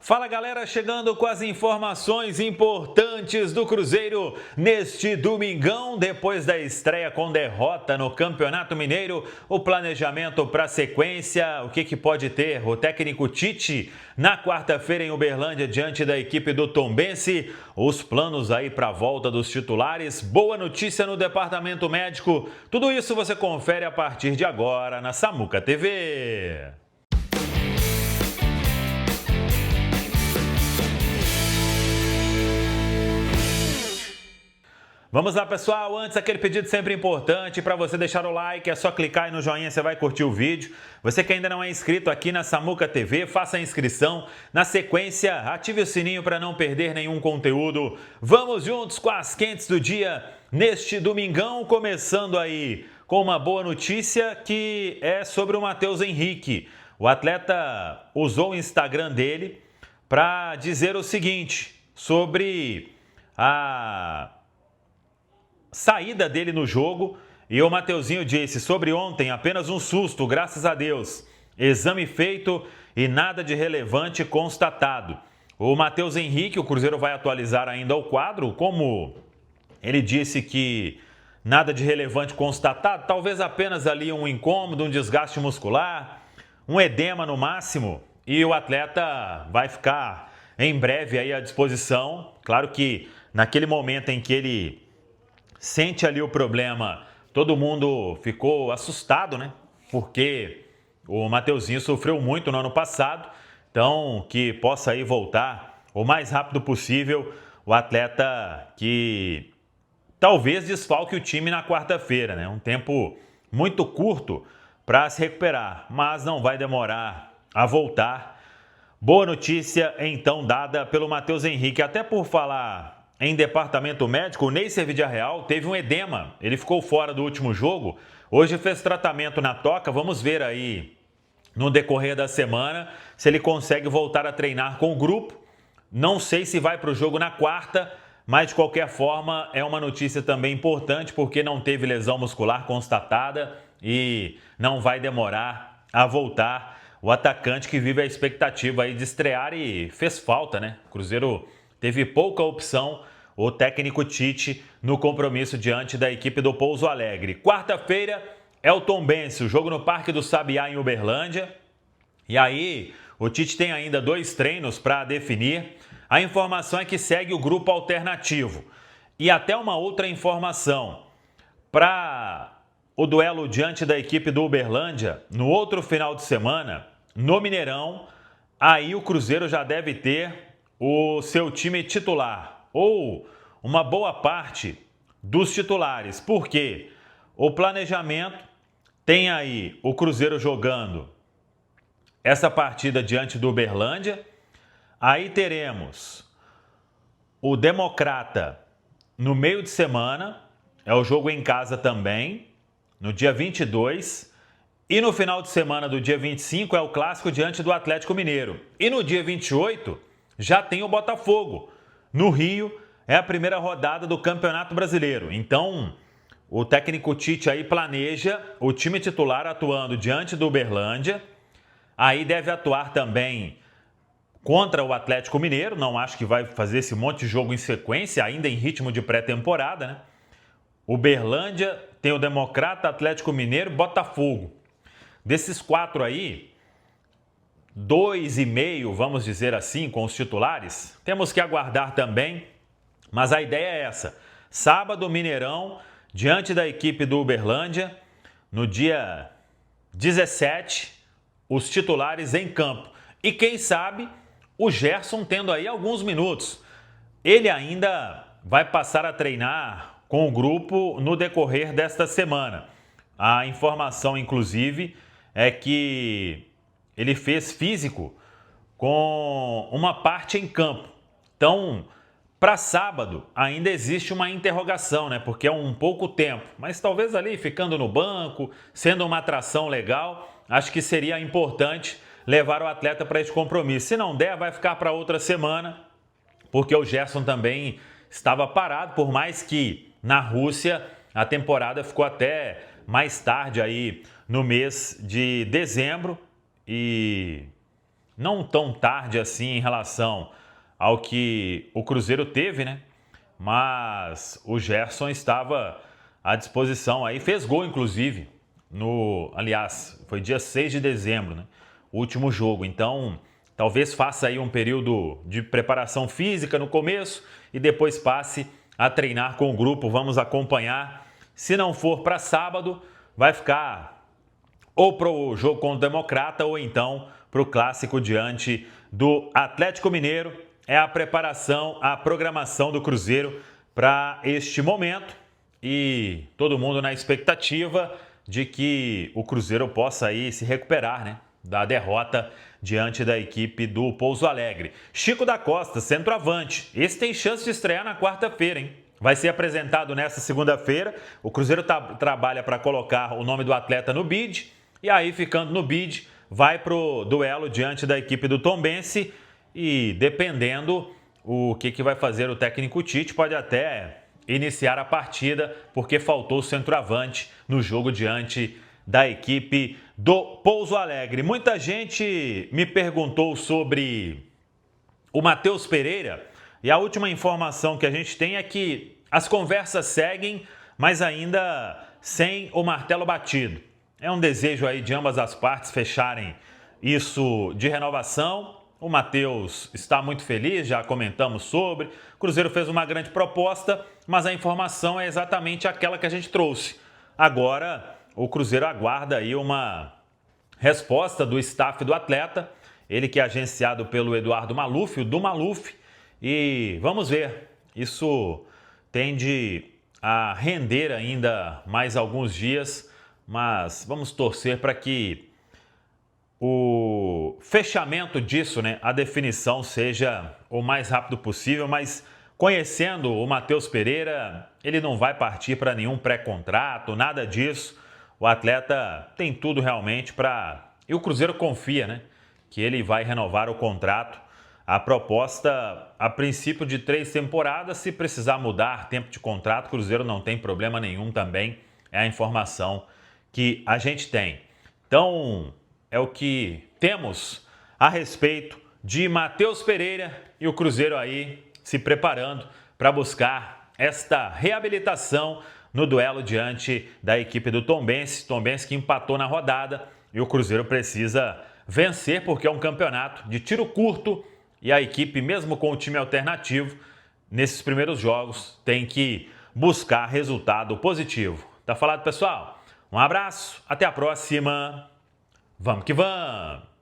Fala galera, chegando com as informações importantes do Cruzeiro neste domingão, depois da estreia com derrota no Campeonato Mineiro, o planejamento para a sequência, o que pode ter o técnico Tite na quarta-feira em Uberlândia diante da equipe do Tombense, os planos aí para a volta dos titulares, boa notícia no departamento médico, tudo isso você confere a partir de agora na Samuca TV. Vamos lá, pessoal, antes aquele pedido sempre importante para você deixar o like, é só clicar aí no joinha, você vai curtir o vídeo. Você que ainda não é inscrito aqui na Samuca TV, faça a inscrição. Na sequência, ative o sininho para não perder nenhum conteúdo. Vamos juntos com as quentes do dia neste domingão, começando aí com uma boa notícia que é sobre o Matheus Henrique. O atleta usou o Instagram dele para dizer o seguinte sobre a saída dele no jogo, e o Mateuzinho disse: sobre ontem, apenas um susto, graças a Deus. Exame feito e nada de relevante constatado. O Matheus Henrique, o Cruzeiro vai atualizar ainda o quadro, como ele disse que nada de relevante constatado, talvez apenas ali um incômodo, um desgaste muscular, um edema no máximo, e o atleta vai ficar em breve aí à disposição. Claro que naquele momento em que ele sente ali o problema, todo mundo ficou assustado, né? Porque o Mateuzinho sofreu muito no ano passado, então que possa aí voltar o mais rápido possível o atleta que talvez desfalque o time na quarta-feira, né? Um tempo muito curto para se recuperar, mas não vai demorar a voltar. Boa notícia então dada pelo Matheus Henrique. Até por falar em departamento médico, o Neisser Vidiarreal teve um edema, ele ficou fora do último jogo, hoje fez tratamento na toca, vamos ver aí no decorrer da semana se ele consegue voltar a treinar com o grupo. Não sei se vai para o jogo na quarta, mas de qualquer forma é uma notícia também importante porque não teve lesão muscular constatada e não vai demorar a voltar o atacante que vive a expectativa aí de estrear e fez falta, né? O Cruzeiro teve pouca opção, o técnico Tite, no compromisso diante da equipe do Pouso Alegre. Quarta-feira é o Tombense, o jogo no Parque do Sabiá, em Uberlândia. E aí, o Tite tem ainda 2 treinos para definir. A informação é que segue o grupo alternativo. E até uma outra informação. Para o duelo diante da equipe do Uberlândia, no outro final de semana, no Mineirão, aí o Cruzeiro já deve ter o seu time titular, ou uma boa parte dos titulares, porque o planejamento tem aí o Cruzeiro jogando essa partida diante do Uberlândia, aí teremos o Democrata no meio de semana, é o jogo em casa também, no dia 22, e no final de semana do dia 25 é o clássico diante do Atlético Mineiro, e no dia 28 já tem o Botafogo. No Rio é a primeira rodada do Campeonato Brasileiro. Então, o técnico Tite aí planeja o time titular atuando diante do Uberlândia. Aí deve atuar também contra o Atlético Mineiro. Não acho que vai fazer esse monte de jogo em sequência, ainda em ritmo de pré-temporada, né? Uberlândia, tem o Democrata, Atlético Mineiro, Botafogo. Desses 4 aí, 2,5, vamos dizer assim, com os titulares. Temos que aguardar também, mas a ideia é essa. Sábado, Mineirão, diante da equipe do Uberlândia. No dia 17, os titulares em campo. E quem sabe, o Gerson tendo aí alguns minutos. Ele ainda vai passar a treinar com o grupo no decorrer desta semana. A informação, inclusive, é que ele fez físico com uma parte em campo. Então, para sábado, ainda existe uma interrogação, né? Porque é um pouco tempo. Mas talvez ali, ficando no banco, sendo uma atração legal, acho que seria importante levar o atleta para esse compromisso. Se não der, vai ficar para outra semana, porque o Gerson também estava parado, por mais que na Rússia a temporada ficou até mais tarde aí no mês de dezembro. E não tão tarde assim em relação ao que o Cruzeiro teve, né? Mas o Gerson estava à disposição aí, fez gol inclusive, aliás, foi dia 6 de dezembro, né? O último jogo. Então, talvez faça aí um período de preparação física no começo e depois passe a treinar com o grupo. Vamos acompanhar. Se não for para sábado, vai ficar ou para o jogo contra o Democrata ou então para o clássico diante do Atlético Mineiro. É a preparação, a programação do Cruzeiro para este momento e todo mundo na expectativa de que o Cruzeiro possa aí se recuperar, né, da derrota diante da equipe do Pouso Alegre. Chico da Costa, centroavante. Esse tem chance de estrear na quarta-feira, hein? Vai ser apresentado nesta segunda-feira. O Cruzeiro trabalha para colocar o nome do atleta no bid. E aí, ficando no bid, vai para o duelo diante da equipe do Tombense. E dependendo o que vai fazer o técnico Tite, pode até iniciar a partida, porque faltou o centroavante no jogo diante da equipe do Pouso Alegre. Muita gente me perguntou sobre o Matheus Pereira e a última informação que a gente tem é que as conversas seguem, mas ainda sem o martelo batido. É um desejo aí de ambas as partes fecharem isso de renovação. O Matheus está muito feliz, já comentamos sobre. O Cruzeiro fez uma grande proposta, mas a informação é exatamente aquela que a gente trouxe. Agora, o Cruzeiro aguarda aí uma resposta do staff do atleta, ele que é agenciado pelo Eduardo Maluf, o do Maluf, e vamos ver. Isso tende a render ainda mais alguns dias, mas vamos torcer para que o fechamento disso, né, a definição seja o mais rápido possível, mas conhecendo o Matheus Pereira, ele não vai partir para nenhum pré-contrato, nada disso. O atleta tem tudo realmente para... E o Cruzeiro confia, né, que ele vai renovar o contrato. A proposta, a princípio, de 3 temporadas. Se precisar mudar tempo de contrato, o Cruzeiro não tem problema nenhum também. É a informação que a gente tem. Então, é o que temos a respeito de Matheus Pereira e o Cruzeiro aí se preparando para buscar esta reabilitação no duelo diante da equipe do Tombense. Tombense que empatou na rodada e o Cruzeiro precisa vencer porque é um campeonato de tiro curto e a equipe, mesmo com o time alternativo, nesses primeiros jogos tem que buscar resultado positivo. Tá falado, pessoal? Um abraço, até a próxima. Vamos que vamos!